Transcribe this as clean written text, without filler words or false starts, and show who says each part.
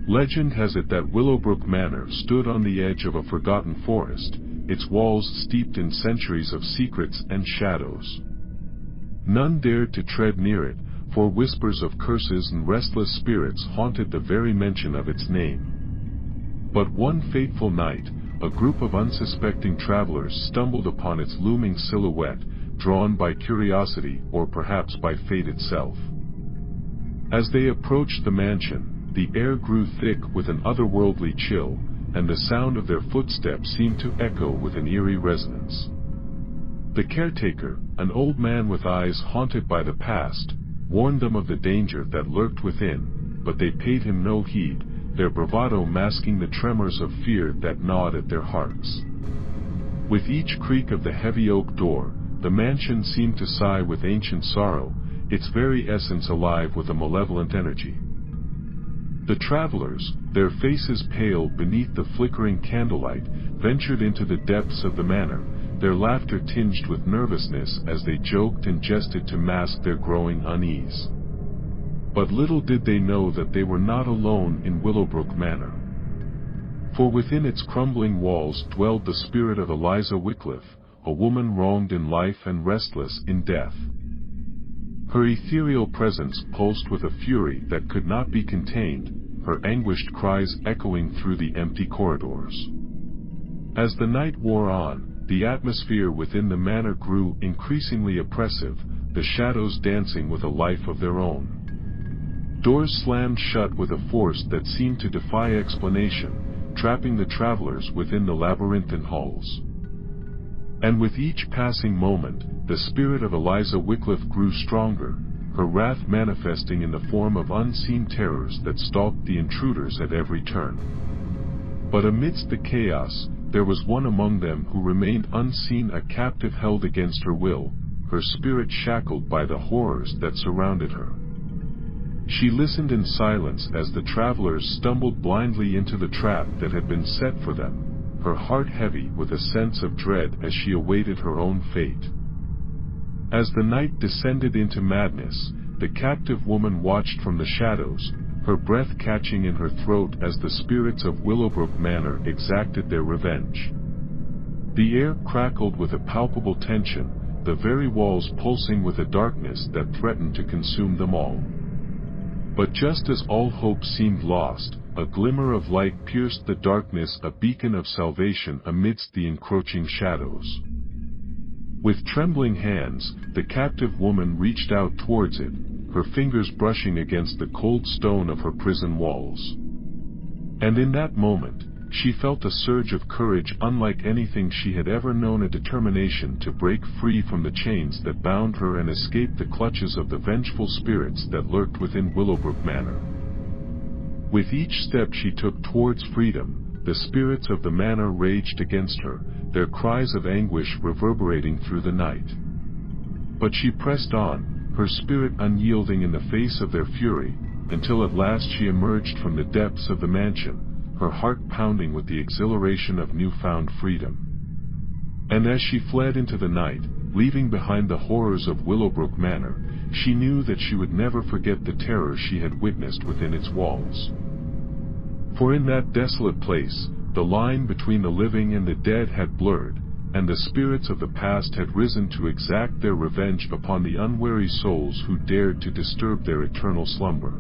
Speaker 1: Legend has it that Willowbrook Manor stood on the edge of a forgotten forest, its walls steeped in centuries of secrets and shadows. None dared to tread near it, for whispers of curses and restless spirits haunted the very mention of its name. But one fateful night, a group of unsuspecting travelers stumbled upon its looming silhouette, drawn by curiosity or perhaps by fate itself. As they approached the mansion, the air grew thick with an otherworldly chill, and the sound of their footsteps seemed to echo with an eerie resonance. The caretaker, an old man with eyes haunted by the past, warned them of the danger that lurked within, but they paid him no heed, their bravado masking the tremors of fear that gnawed at their hearts. With each creak of the heavy oak door, the mansion seemed to sigh with ancient sorrow, its very essence alive with a malevolent energy. The travelers, their faces pale beneath the flickering candlelight, ventured into the depths of the manor, their laughter tinged with nervousness as they joked and jested to mask their growing unease. But little did they know that they were not alone in Willowbrook Manor. For within its crumbling walls dwelled the spirit of Eliza Wycliffe, a woman wronged in life and restless in death. Her ethereal presence pulsed with a fury that could not be contained, her anguished cries echoing through the empty corridors. As the night wore on, the atmosphere within the manor grew increasingly oppressive, the shadows dancing with a life of their own. Doors slammed shut with a force that seemed to defy explanation, trapping the travelers within the labyrinthine halls. And with each passing moment, the spirit of Eliza Wycliffe grew stronger, her wrath manifesting in the form of unseen terrors that stalked the intruders at every turn. But amidst the chaos, there was one among them who remained unseen, a captive held against her will, her spirit shackled by the horrors that surrounded her. She listened in silence as the travelers stumbled blindly into the trap that had been set for them, her heart heavy with a sense of dread as she awaited her own fate. As the night descended into madness, the captive woman watched from the shadows, her breath catching in her throat as the spirits of Willowbrook Manor exacted their revenge. The air crackled with a palpable tension, the very walls pulsing with a darkness that threatened to consume them all. But just as all hope seemed lost, a glimmer of light pierced the darkness, a beacon of salvation amidst the encroaching shadows. With trembling hands, the captive woman reached out towards it, her fingers brushing against the cold stone of her prison walls. And in that moment, she felt a surge of courage unlike anything she had ever known, a determination to break free from the chains that bound her and escape the clutches of the vengeful spirits that lurked within Willowbrook Manor. With each step she took towards freedom, the spirits of the manor raged against her, their cries of anguish reverberating through the night. But she pressed on, her spirit unyielding in the face of their fury, until at last she emerged from the depths of the mansion, her heart pounding with the exhilaration of newfound freedom. And as she fled into the night, leaving behind the horrors of Willowbrook Manor, she knew that she would never forget the terror she had witnessed within its walls. For in that desolate place, the line between the living and the dead had blurred, and the spirits of the past had risen to exact their revenge upon the unwary souls who dared to disturb their eternal slumber.